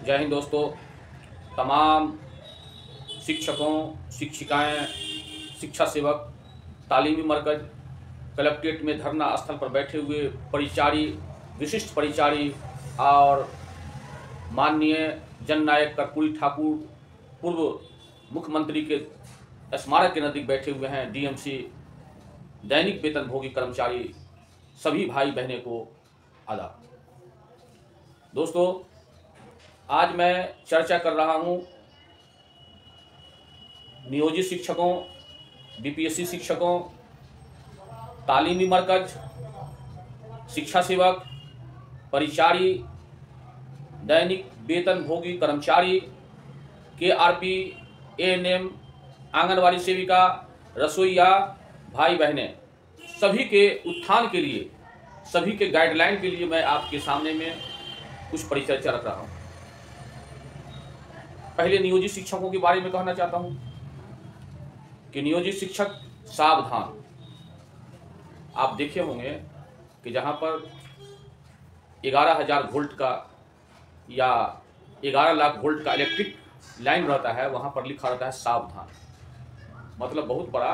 जय हिंद दोस्तों। तमाम शिक्षकों, शिक्षिकाएं, शिक्षा सेवक, तालीमी मरकज, कलेक्ट्रेट में धरना स्थल पर बैठे हुए परिचारी, विशिष्ट परिचारी और माननीय जननायक कर्पूरी ठाकुर पूर्व मुख्यमंत्री के स्मारक के नज़दीक बैठे हुए हैं डीएमसी दैनिक वेतनभोगी कर्मचारी सभी भाई बहने को आदाब। दोस्तों, आज मैं चर्चा कर रहा हूं नियोजित शिक्षकों, बीपीएससी शिक्षकों, तालीमी मरकज, शिक्षा सेवक, परिचारी, दैनिक वेतनभोगी कर्मचारी, केआरपी, एएनएम, आंगनवाड़ी सेविका, रसोईया भाई बहनें सभी के उत्थान के लिए, सभी के गाइडलाइन के लिए मैं आपके सामने में कुछ परिचर्चा रख रहा हूं। पहले नियोजित शिक्षकों के बारे में कहना चाहता हूं कि नियोजित शिक्षक सावधान। आप देखे होंगे कि जहां पर 11,000 वोल्ट का या 11 लाख वोल्ट का इलेक्ट्रिक लाइन रहता है, वहां पर लिखा रहता है सावधान। मतलब बहुत बड़ा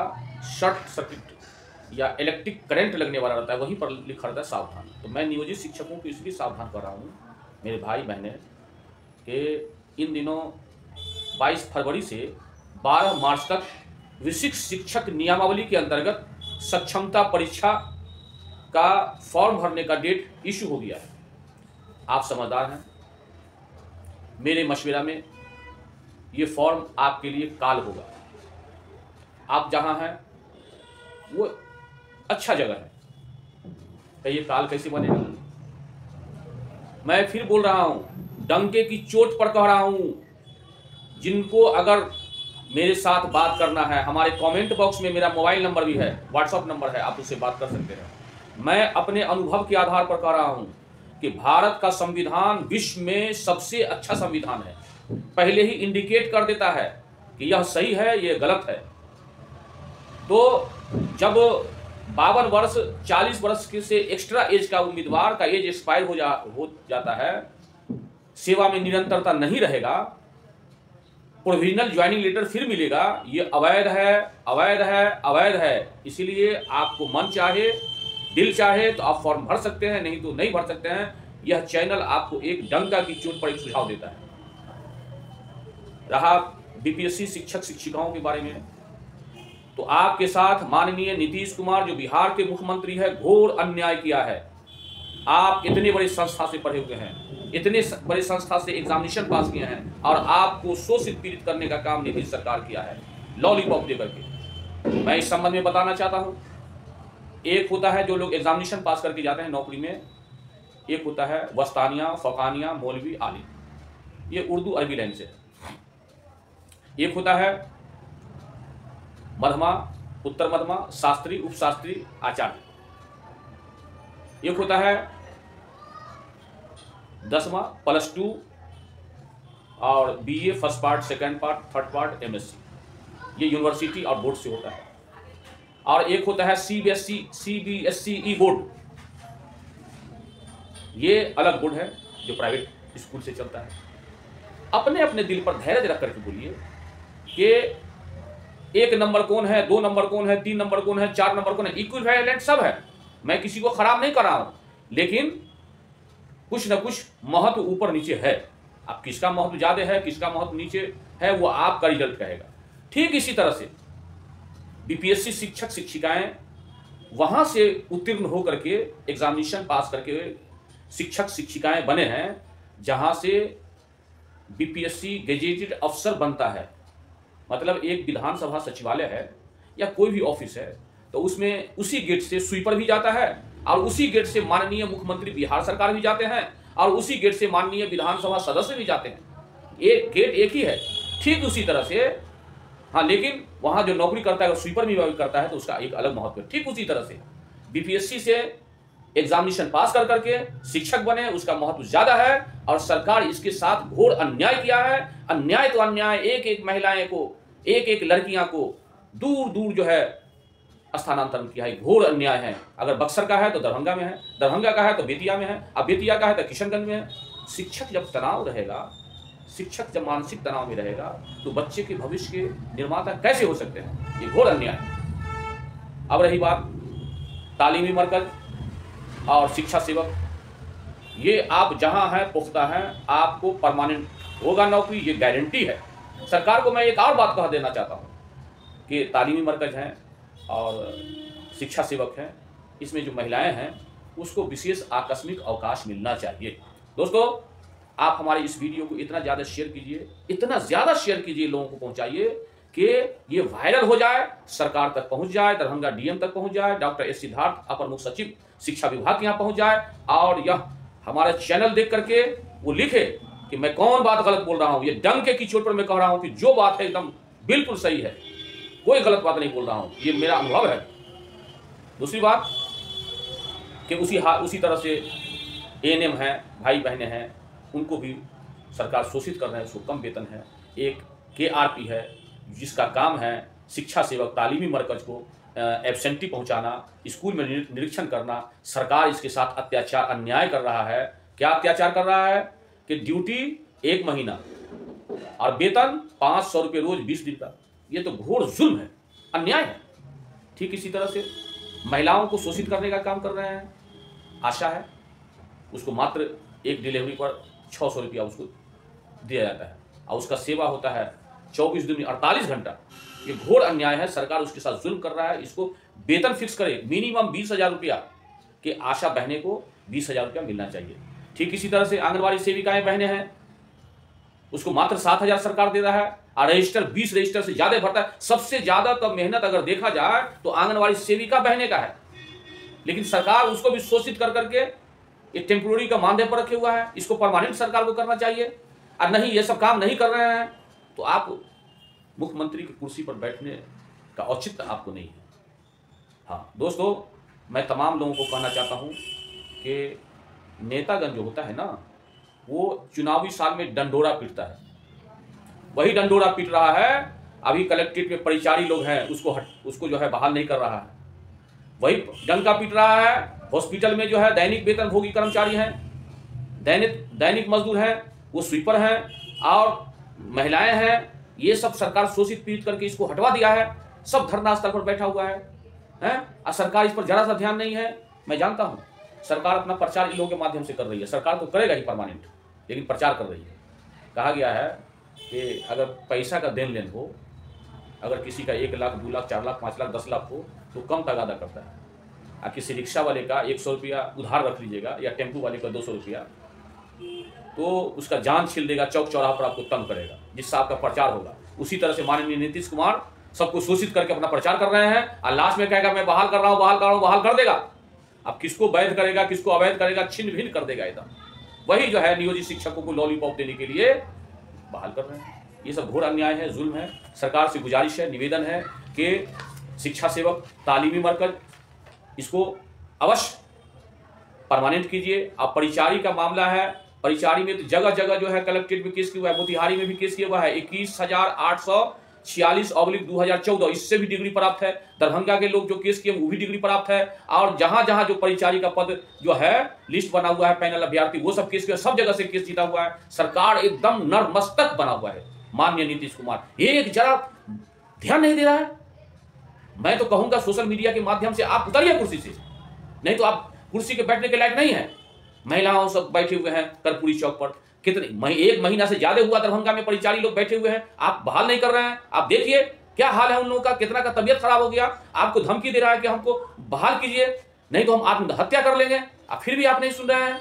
शॉर्ट सर्किट या इलेक्ट्रिक करंट लगने वाला रहता है, वहीं पर लिखा रहता है सावधान। तो मैं नियोजित शिक्षकों को इसलिए सावधान कर रहा हूँ मेरे भाई बहनें कि इन दिनों 22 फरवरी से 12 मार्च तक विशिष्ट शिक्षक नियमावली के अंतर्गत सक्षमता परीक्षा का फॉर्म भरने का डेट इशू हो गया है। आप समझदार हैं, मेरे मशवरा में ये फॉर्म आपके लिए काल होगा। आप जहां हैं वो अच्छा जगह है, तो ये काल कैसे बनेगा? मैं फिर बोल रहा हूं, डंके की चोट पर कह रहा हूं, जिनको अगर मेरे साथ बात करना है, हमारे कमेंट बॉक्स में मेरा मोबाइल नंबर भी है, व्हाट्सएप नंबर है, आप उससे बात कर सकते हैं। मैं अपने अनुभव के आधार पर कह रहा हूं कि भारत का संविधान विश्व में सबसे अच्छा संविधान है। पहले ही इंडिकेट कर देता है कि यह सही है, यह गलत है। तो जब 52 वर्ष 40 वर्ष के से एक्स्ट्रा एज का उम्मीदवार का एज एक्सपायर हो जाता है, सेवा में निरंतरता नहीं रहेगा, प्रोविजनल ज्वाइनिंग लेटर फिर मिलेगा, ये अवैध है, अवैध है, अवैध है। इसीलिए आपको मन चाहे, दिल चाहे तो आप फॉर्म भर सकते हैं, नहीं तो नहीं भर सकते हैं। यह चैनल आपको एक डंका की चोट पर एक सुझाव देता है। रहा बीपीएससी शिक्षक शिक्षिकाओं के बारे में, तो आपके साथ माननीय नीतीश कुमार जो बिहार के मुख्यमंत्री है, घोर अन्याय किया है। आप इतने बड़े संस्था से पढ़े हुए हैं, इतने बड़े संस्था से एग्जामिनेशन पास किए हैं, और आपको शोषित पीड़ित करने का काम नीतीश सरकार किया है, लॉलीपॉप दे करके। मैं इस संबंध में बताना चाहता हूं, एक होता है जो लोग एग्जामिनेशन पास करके जाते हैं नौकरी में, एक होता है वस्तानिया, फौकानिया, मौलवी, आलिम, ये उर्दू अरबी लाइन से। एक होता है मध्यमा, उत्तर मध्यमा, शास्त्री, उपशास्त्री, आचार्य। एक होता है 10वां +2 और BA first part, second part, third part, MSc, ये यूनिवर्सिटी और बोर्ड से होता है। और एक होता है सीबीएसई बोर्ड, ये अलग बोर्ड है जो प्राइवेट स्कूल से चलता है। अपने अपने दिल पर धैर्य रख करके बोलिए कि 1 नंबर कौन है, 2 नंबर कौन है, 3 नंबर कौन है, 4 नंबर कौन है, इक्विवेलेंट सब है। मैं किसी को खराब नहीं कर रहा हूं, लेकिन कुछ ना कुछ महत्व ऊपर नीचे है। अब किसका महत्व ज्यादा है, किसका महत्व नीचे है, वो आपका रिजल्ट कहेगा। ठीक इसी तरह से बीपीएससी शिक्षक शिक्षिकाएं वहां से उत्तीर्ण होकर के एग्जामिनेशन पास करके शिक्षक शिक्षिकाएं बने हैं, जहां से बीपीएससी गेजेटेड अफसर बनता है। मतलब एक विधानसभा सचिवालय है या कोई भी ऑफिस है, तो उसमें उसी गेट से स्वीपर भी जाता है, और उसी गेट से माननीय मुख्यमंत्री बिहार सरकार भी जाते हैं, और उसी गेट से माननीय विधानसभा सदस्य भी जाते हैं। एक गेट एक ही है। ठीक उसी तरह से, हाँ, लेकिन वहां जो नौकरी करता है, स्वीपर भी करता है, तो उसका एक अलग महत्व है। ठीक उसी तरह से बीपीएससी से एग्जामिनेशन पास कर करके शिक्षक बने, उसका महत्व ज्यादा है, और सरकार इसके साथ घोर अन्याय किया है। अन्याय तो अन्याय, एक एक महिलाएं को, एक एक लड़कियां को दूर दूर जो है स्थानांतरण किया है, घोर अन्याय है। अगर बक्सर का है तो दरभंगा में है, दरभंगा का है तो बेतिया में है, अब बेतिया का है तो किशनगंज में है। शिक्षक जब तनाव रहेगा शिक्षक जब मानसिक तनाव में रहेगा तो बच्चे के भविष्य के निर्माता कैसे हो सकते हैं? ये घोर अन्याय है। अब रही बात तालीमी मरकज और शिक्षा सेवक, ये आप जहां हैं पुख्ता हैं, आपको परमानेंट होगा नौकरी, ये गारंटी है। सरकार को मैं एक और बात कह देना चाहता हूं कि तालीमी मरकज हैं और शिक्षा सेवक हैं, इसमें जो महिलाएं हैं उसको विशेष आकस्मिक अवकाश मिलना चाहिए। दोस्तों, आप हमारे इस वीडियो को इतना ज़्यादा शेयर कीजिए, इतना ज़्यादा शेयर कीजिए, लोगों को पहुंचाइए कि ये वायरल हो जाए, सरकार तक पहुंच जाए, दरभंगा डीएम तक पहुंच जाए, डॉक्टर एस सिद्धार्थ अपर मुख्य सचिव शिक्षा विभाग के यहाँ पहुंच जाए और यह हमारा चैनल देख करके वो लिखे कि मैं कौन बात गलत बोल रहा हूँ। ये डंके की चोट पर मैं कह रहा हूँ कि जो बात है एकदम बिल्कुल सही है, कोई गलत बात नहीं बोल रहा हूँ, ये मेरा अनुभव है। दूसरी बात कि उसी तरह से एएनएम हैं, भाई बहनें हैं, उनको भी सरकार शोषित कर रहे हैं, उसको कम वेतन है। एक केआरपी है जिसका काम है शिक्षा सेवक तालीमी मरकज को एब्सेंटी पहुंचाना, स्कूल में निरीक्षण करना। सरकार इसके साथ अत्याचार अन्याय कर रहा है। क्या अत्याचार कर रहा है कि ड्यूटी 1 महीना और वेतन 500 रुपये रोज 20 दिन का। ये तो घोर जुल्म है, अन्याय है। ठीक इसी तरह से महिलाओं को शोषित करने का काम कर रहे हैं। आशा है उसको मात्र एक डिलीवरी पर 600 रुपया उसको दिया जाता है और उसका सेवा होता है 24 दिन 48 घंटा। ये घोर अन्याय है, सरकार उसके साथ जुल्म कर रहा है। इसको वेतन फिक्स करे, मिनिमम 20,000 रुपया कि आशा बहने को 20,000 रुपया मिलना चाहिए। ठीक इसी तरह से आंगनबाड़ी सेविकाएं बहनें हैं, उसको मात्र 7,000 सरकार दे रहा है और रजिस्टर 20 रजिस्टर से ज़्यादा भरता है। सबसे ज़्यादा तो मेहनत अगर देखा जाए तो आंगनबाड़ी सेविका बहने का है, लेकिन सरकार उसको भी शोषित कर करके ये टेम्पोररी का मानदेय पर रखे हुआ है। इसको परमानेंट सरकार को करना चाहिए और नहीं, ये सब काम नहीं कर रहे हैं तो आप मुख्यमंत्री की कुर्सी पर बैठने का औचित्य आपको नहीं है। हाँ दोस्तों, मैं तमाम लोगों को कहना चाहता हूँ कि नेतागण जो होता है ना, वो चुनावी साल में डंडोरा पीटता है। वही डंडोरा पीट रहा है, अभी कलेक्ट्रेट में परिचारी लोग हैं उसको जो है बहाल नहीं कर रहा है। वही डंका पीट रहा है हॉस्पिटल में जो है दैनिक वेतन भोगी कर्मचारी हैं, दैनिक मजदूर हैं, वो स्वीपर हैं और महिलाएं हैं। ये सब सरकार शोषित पीट करके इसको हटवा दिया है। सब धरना स्थल पर बैठा हुआ है और सरकार इस पर जरा सा ध्यान नहीं है। मैं जानता हूँ सरकार अपना प्रचार इन लोगों के माध्यम से कर रही है। सरकार तो करेगा ही परमानेंट, लेकिन प्रचार कर रही है। कहा गया है कि अगर पैसा का देन लेन हो, अगर किसी का 1 लाख 2 लाख 4 लाख 5 लाख 10 लाख हो तो कम तगादा करता है। और किसी रिक्शा वाले का 100 रुपया उधार रख लीजिएगा या टेम्पो वाले का 200 रुपया, तो उसका जान छील देगा, चौक चौराहा पर आपको तंग करेगा, जिससे आपका प्रचार होगा। उसी तरह से माननीय नीतीश कुमार सबको शोषित करके अपना प्रचार कर रहे हैं और लास्ट में कहेगा मैं बहाल कर रहा हूँ, बहाल कर देगा। अब किसको वैध करेगा, किसको अवैध करेगा, छिन्न भिन्न कर देगा एकदम। वही जो है नियोजित शिक्षकों को लॉलीपॉप देने के लिए बहाल कर रहे हैं। ये सब घोर अन्याय है, जुल्म है। सरकार से गुजारिश है, निवेदन है कि शिक्षा सेवक तालीमी मरकज इसको अवश्य परमानेंट कीजिए। अब परिचारी का मामला है, परिचारी में तो जगह जगह जो है कलेक्ट्रेट में केस किया हुआ है, मोतिहारी में भी केस किया हुआ है 21,846/2014, इससे भी डिग्री प्राप्त है। दरभंगा के लोग जो केस किए वो भी डिग्री प्राप्त है। और जहां जहां जो परिचारी का पद जो है लिस्ट बना हुआ है, पैनल अभ्यर्थी, वो सब केस किया, सब जगह से केस जीता हुआ है। सरकार एकदम नरमस्तक बना हुआ है। माननीय नीतीश कुमार एक जरा ध्यान नहीं दे रहा है। मैं तो कहूंगा सोशल मीडिया के माध्यम से आप उतरिए कुर्सी से, नहीं तो आप कुर्सी के बैठने के लायक नहीं है। महिलाओं सब बैठे हुए हैं कर्पूरी चौक पर, कितने 1 महीना से ज्यादा हुआ दरभंगा में परिचारी लोग बैठे हुए हैं, आप बहाल नहीं कर रहे हैं। आप देखिए क्या हाल है उन लोगों का, कितना का तबियत खराब हो गया। आपको धमकी दे रहा है कि हमको बहाल कीजिए, नहीं तो हम आत्महत्या कर लेंगे, आप फिर भी आप नहीं सुन रहे हैं।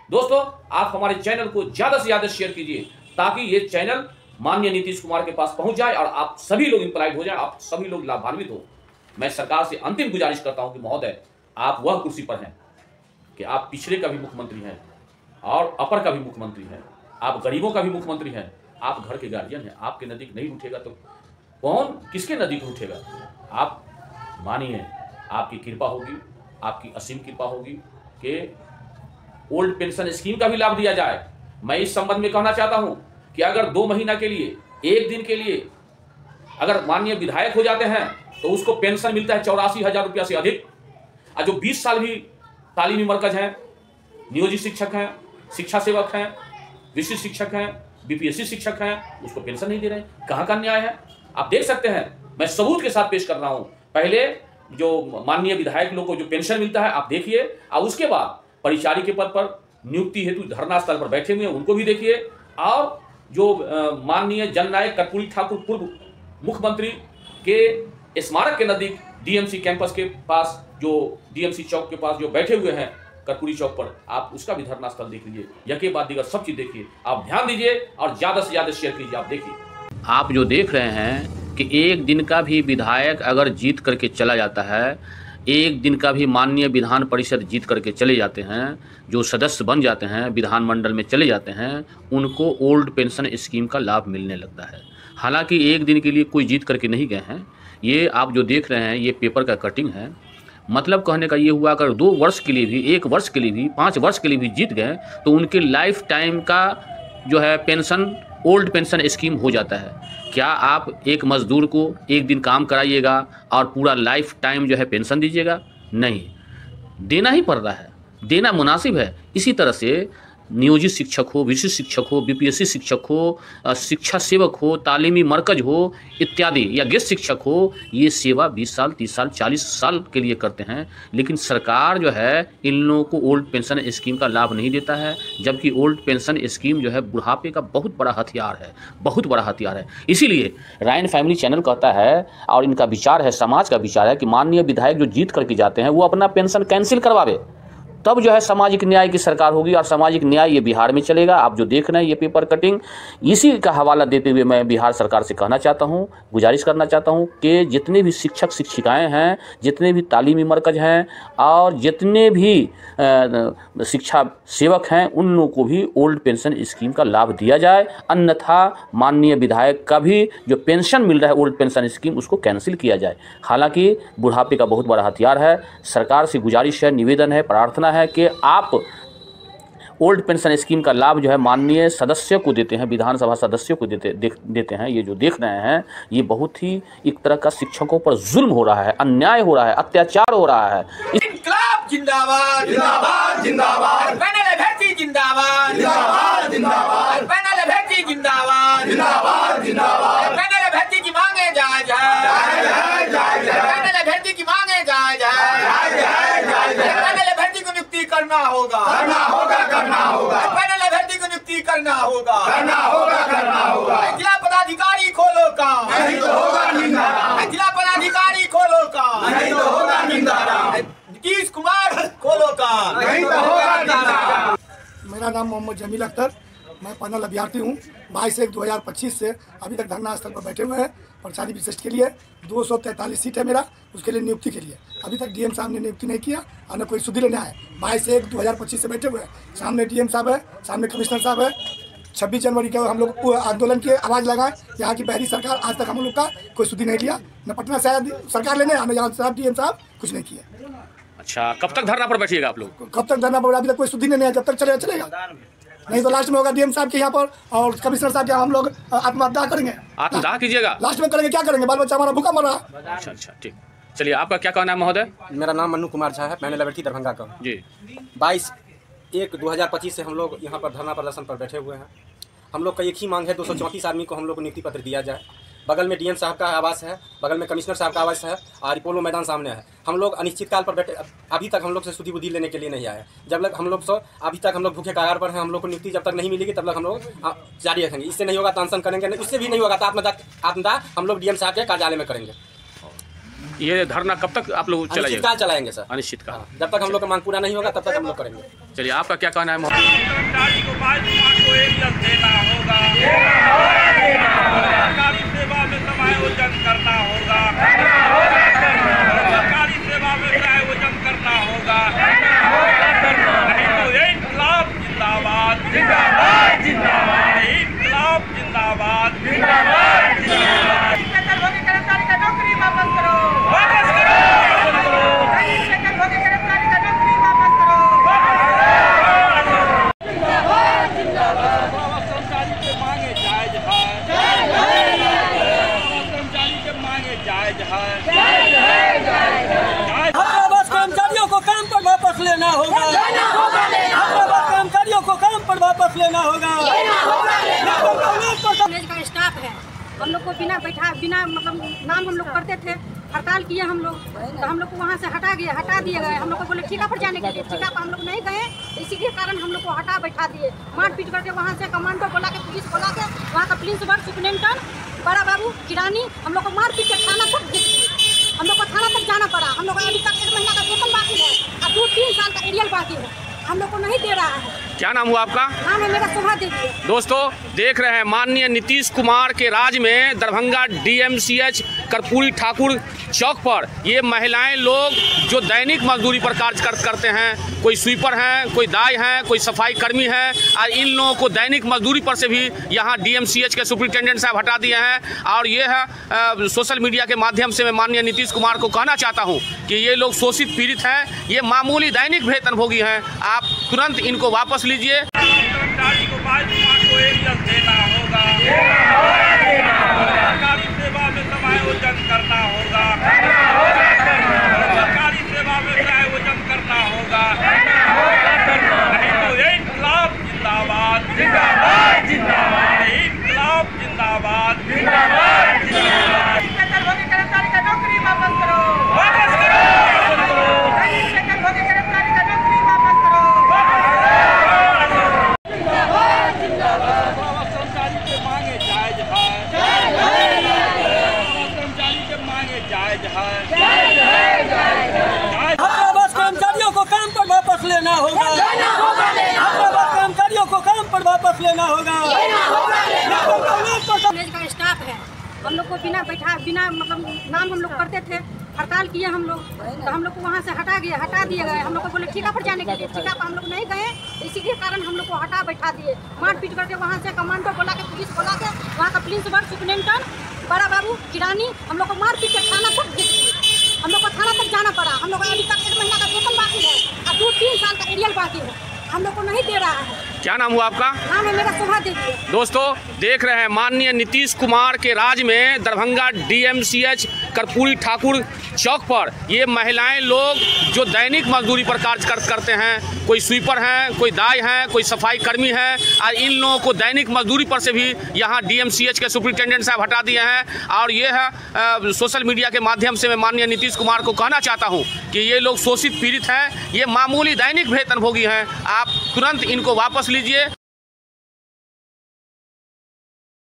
दोस्तों, आप हमारे चैनल को ज्यादा से ज्यादा शेयर कीजिए ताकि ये चैनल माननीय नीतीश कुमार के पास पहुंच जाए और आप सभी लोग इंप्लाइड हो जाए, आप सभी लोग लाभान्वित हो। मैं सरकार से अंतिम गुजारिश करता हूं कि महोदय, आप वह कुर्सी पर हैं कि आप पिछड़े का भी मुख्यमंत्री हैं और अपर का भी मुख्यमंत्री हैं, आप गरीबों का भी मुख्यमंत्री हैं, आप घर के गार्जियन हैं। आपके नजदीक नहीं उठेगा तो कौन किसके नजदीक उठेगा? आप मानिए, आपकी कृपा होगी, आपकी असीम कृपा होगी कि ओल्ड पेंशन स्कीम का भी लाभ दिया जाए। मैं इस संबंध में कहना चाहता हूं कि अगर 2 महीना के लिए, 1 दिन के लिए अगर माननीय विधायक हो जाते हैं तो उसको पेंशन मिलता है 84,000 रुपया से अधिक। और जो 20 साल भी तालीमी मरकज हैं, नियोजित शिक्षक हैं, शिक्षा सेवक हैं, विशिष्ट शिक्षक हैं, बीपीएससी शिक्षक हैं उसको पेंशन नहीं दे रहे हैं। कहाँ का न्याय है? आप देख सकते हैं, मैं सबूत के साथ पेश कर रहा हूँ। पहले जो माननीय विधायक लोग को जो पेंशन मिलता है आप देखिए, और उसके बाद परिचारी के पद पर नियुक्ति हेतु धरना स्थल पर बैठे हुए हैं उनको भी देखिए, और जो माननीय जननायक कर्पूरी ठाकुर पूर्व मुख्यमंत्री के स्मारक के नजदीक डीएमसी कैंपस के पास, जो डीएमसी चौक के पास जो बैठे हुए हैं कर्पूरी चौक पर, आप उसका भी धरना स्थल देख लीजिए। यके बाद दीगर सब चीज़ देखिए, आप ध्यान दीजिए और ज़्यादा से ज़्यादा शेयर कीजिए। आप देखिए, आप जो देख रहे हैं कि एक दिन का भी विधायक अगर जीत करके चला जाता है, एक दिन का भी माननीय विधान परिषद जीत करके चले जाते हैं, जो सदस्य बन जाते हैं, विधानमंडल में चले जाते हैं, उनको ओल्ड पेंशन स्कीम का लाभ मिलने लगता है। हालांकि एक दिन के लिए कोई जीत करके नहीं गए हैं। ये आप जो देख रहे हैं ये पेपर का कटिंग है। मतलब कहने का ये हुआ, अगर 2 वर्ष के लिए भी, 1 वर्ष के लिए भी, 5 वर्ष के लिए भी जीत गए तो उनके लाइफ टाइम का जो है पेंशन ओल्ड पेंशन स्कीम हो जाता है। क्या आप एक मजदूर को एक दिन काम कराइएगा और पूरा लाइफ टाइम जो है पेंशन दीजिएगा? नहीं, देना ही पड़ रहा है, देना मुनासिब है। इसी तरह से नियोजित शिक्षक हो, विशिष्ट शिक्षक हो, बीपीएससी शिक्षक हो, शिक्षा सेवक हो, तालीमी मरकज हो इत्यादि, या गेस्ट शिक्षक हो, ये सेवा 20 साल, 30 साल, 40 साल के लिए करते हैं। लेकिन सरकार जो है इन लोगों को ओल्ड पेंशन स्कीम का लाभ नहीं देता है, जबकि ओल्ड पेंशन स्कीम जो है बुढ़ापे का बहुत बड़ा हथियार है, बहुत बड़ा हथियार है। इसीलिए रायन फैमिली चैनल कहता है, और इनका विचार है, समाज का विचार है कि माननीय विधायक जो जीत करके जाते हैं वो अपना पेंशन कैंसिल करवावे, तब जो है सामाजिक न्याय की सरकार होगी, और सामाजिक न्याय ये बिहार में चलेगा। आप जो देख रहे हैं ये पेपर कटिंग, इसी का हवाला देते हुए मैं बिहार सरकार से कहना चाहता हूँ, गुजारिश करना चाहता हूँ कि जितने भी शिक्षक शिक्षिकाएं हैं, जितने भी तालीमी मरकज हैं और जितने भी शिक्षा सेवक हैं, उन लोगों को भी ओल्ड पेंशन स्कीम का लाभ दिया जाए। अन्यथा माननीय विधायक का भी जो पेंशन मिल रहा है ओल्ड पेंशन स्कीम, उसको कैंसिल किया जाए। हालांकि बुढ़ापे का बहुत बड़ा हथियार है। सरकार से गुजारिश है, निवेदन है, प्रार्थना है कि आप ओल्ड पेंशन स्कीम का लाभ जो है माननीय सदस्य को देते हैं, विधानसभा सदस्यों को देते हैं। ये जो देख रहे हैं ये बहुत ही एक तरह का शिक्षकों पर जुल्म हो रहा है, अन्याय हो रहा है, अत्याचार हो रहा है। इंकलाब जिंदाबाद जिंदाबाद जिंदाबाद, पैनल अभ्यर्थी जिंदाबाद जिंदाबाद जिंदाबाद, पैनल अभ्यर्थी जिंदाबाद जिंदाबाद जिंदाबाद, पैनल अभ्यर्थी की मांगे जायज है, पैनल अभ्यर्थी की मांगे जायज है, पैनल अभ्यर्थी को नियुक्ति करना होगा, पैनल अभ्यर्थी को नियुक्ति करना होगा, जिला पदाधिकारी खोलो काम, नहीं तो होगा निंदा, जिला पदाधिकारी खोलो काम, नहीं तो होगा निंदा, नीतीश कुमार खोलो काम, नहीं तो होगा निंदा। मेरा नाम मोहम्मद जमील अख्तर, मैं पैनल अभ्यर्थी हूँ। 22/1/2025 से अभी तक धरना स्थल पर बैठे हुए हैं। परिचारी विशिष्ट के लिए 243 सीट है मेरा, उसके लिए नियुक्ति के लिए अभी तक डीएम साहब ने नियुक्ति नहीं किया और न कोई सुधि लेने आए। 22/1/2025 से बैठे हुए हैं। सामने डीएम साहब है, सामने कमिश्नर साहब है। 26 जनवरी के हम लोग आंदोलन की आवाज़ लगाए। यहाँ की पहली सरकार आज तक हम लोग का कोई सुधि नहीं लिया, न पटना से सरकार लेने आने यहाँ साहब डीएम साहब कुछ नहीं किया। अच्छा, कब तक धरना पर बैठिएगा आप लोग? कब तक धरना पर? अभी तक कोई सुधि नहीं आया, जब तक चलेगा नहीं तो लास्ट में होगा डीएम साहब के यहाँ पर और कमिश्नर साहब के यहाँ हम लोग आत्मदाह करेंगे। आत्मदाह कीजिएगा? लास्ट में करेंगे, क्या करेंगे, बाल बच्चा हमारा भूखा मर रहा है। अच्छा ठीक, चलिए आपका क्या कहना है महोदय? मेरा नाम मन्नू कुमार झा है, पैनल अभ्यर्थी दरभंगा का जी। 22/1/2025 से हम लोग यहाँ पर धरना प्रदर्शन पर बैठे हुए हैं। हम लोग का एक ही मांग है, 234 आदमी को हम लोग को नियुक्ति पत्र दिया जाए। बगल में डीएम साहब का आवास है, बगल में कमिश्नर साहब का आवास है और रिपोलो मैदान सामने है। हम लोग अनिश्चितकाल पर बैठे, अभी तक हम लोग से सुधि बुद्धि लेने के लिए नहीं आए। जब तक हम लोग अभी तक हम लोग भूखे कगार पर हैं। हम लोग को नियुक्ति जब तक नहीं मिलेगी तब तक हम लोग जारी रखेंगे। इससे नहीं होगा तो अनशन करेंगे, नहीं उससे भी नहीं होगा तो आत्मदाह हम लोग डीएम साहब के कार्यालय में करेंगे। ये धरना कब तक आप लोग अनिश्चितकाल चलाएंगे सर? अनिश्चितकाल, जब तक हम लोग का मांग पूरा नहीं होगा तब तक हम लोग करेंगे। चलिए आपका क्या कहना है? कर्मचारी को 22 को एक जन देना होगा, सरकारी सेवा में समायोजन करना होगा, सरकारी सेवा में समायोजन करना होगा, नहीं तो इंकलाब जिंदाबाद जिंदाबाद जिंदाबाद, इंकलाब जिंदाबाद जिंदाबाद जिंदाबाद। कर्मचारी का नौकरी वापस करो, वापस करो, कर्मचारी का नौकरी वापस करो, जिंदाबाद जिंदाबाद। कर्मचारी के मांगे जायज है, कर्मचारी के मांगे जायज है, कर्मचारियों को काम पर वापस लेना होगा, कर्मचारियों को काम पर वापस लेना होगा। हम लोग को बिना मतलब नाम हम लोग करते थे, हड़ताल किए हम लोग, तो हम लोग को वहाँ से हटा दिए गए। हम लोग को बोले ठेका पर जाने के लिए, ठेका पर हम लोग नहीं गए, इसी के कारण हम लोग को हटा बैठा दिए, मार पीट करके वहाँ से कमांडो बोला के, पुलिस बोला के, वहाँ का पुलिस वर्ग सुपरिटेंडेंट बड़ा बाबू किरानी हम लोग को मार पीट के थाना तक भेज दिए। हम लोग को थाना तक जाना पड़ा। हम लोग अभी तक 1 महीना का वेतन बाकी है और 2-3 साल का एरियल बाकी है, हम लोग को नहीं दे रहा है। क्या नाम हुआ आपका? नाम है मेरा शोभा देवी। दोस्तों देख रहे हैं माननीय नीतीश कुमार के राज में दरभंगा DMCH कर्पूरी ठाकुर चौक पर ये महिलाएं लोग जो दैनिक मजदूरी पर कार्य करते हैं, कोई स्वीपर हैं, कोई दाई हैं, कोई सफाई कर्मी हैं, और इन लोगों को दैनिक मजदूरी पर से भी यहाँ DMCH के सुपरिटेंडेंट साहब हटा दिए हैं। और ये है सोशल मीडिया के माध्यम से मैं माननीय नीतीश कुमार को कहना चाहता हूँ कि ये लोग शोषित पीड़ित हैं, ये मामूली दैनिक वेतनभोगी हैं, आप तुरंत इनको वापस लीजिए। कर्मचारी को 22 माह को एरियल देना होगा, सरकारी सेवा में समायोजन करना होगा, सरकारी सेवा में समायोजन करना होगा, नहीं तो ये इनकलाब जिंदाबाद, जिंदाबाद जिंदाबाद, इनकलाब जिंदाबाद, जिंदाबाद जिंदाबाद। कर्मचारी का नौकरी वापस करो, वापस करो, कर्मचारी का नौकरी वापस करो, कर्मचारी के मांगे जायज है, बस कर्मचारियों को काम पर वापस लेना होगा, कर्मचारियों को काम पर वापस लेना होगा। कॉलेज का स्टाफ है, हम लोग को बिना मतलब नाम हम लोग करते थे, हड़ताल किए हम लोग, तो हम लोग को वहाँ से हटा दिए गए। हम लोग को बोले ठेका पर जाने के लिए, ठेका पर हम लोग नहीं गए, इसी के कारण हम लोग को हटा बैठा दिए, मार पीट करके वहाँ से कमांडो बोला के, पुलिस बोला के, वहाँ का पुलिस वर्ग सुपरिटेंडेंट बड़ा बाबू किरानी हम लोग को मार पीट के थाना तक भेज दिए। हम लोग को थाना तक जाना पड़ा। हम लोग अभी तक 1 महीना का वेतन बाकी है और 2-3 साल का एरियल बाकी है, हम लोग को नहीं दे रहा है। क्या नाम हुआ आपका? नाम है मेरा शोभा देवी। दोस्तों देख रहे हैं माननीय नीतीश कुमार के राज में दरभंगा DMCH कर्पूरी ठाकुर चौक पर ये महिलाएं लोग जो दैनिक मजदूरी पर कार्य करते हैं, कोई स्वीपर हैं, कोई दाई हैं, कोई सफाई कर्मी हैं, और इन लोगों को दैनिक मजदूरी पर से भी यहाँ DMCH के सुपरिटेंडेंट साहब हटा दिए हैं। और ये है सोशल मीडिया के माध्यम से मैं माननीय नीतीश कुमार को कहना चाहता हूँ कि ये लोग शोषित पीड़ित हैं, ये मामूली दैनिक वेतनभोगी हैं, आप तुरंत इनको वापस लीजिए।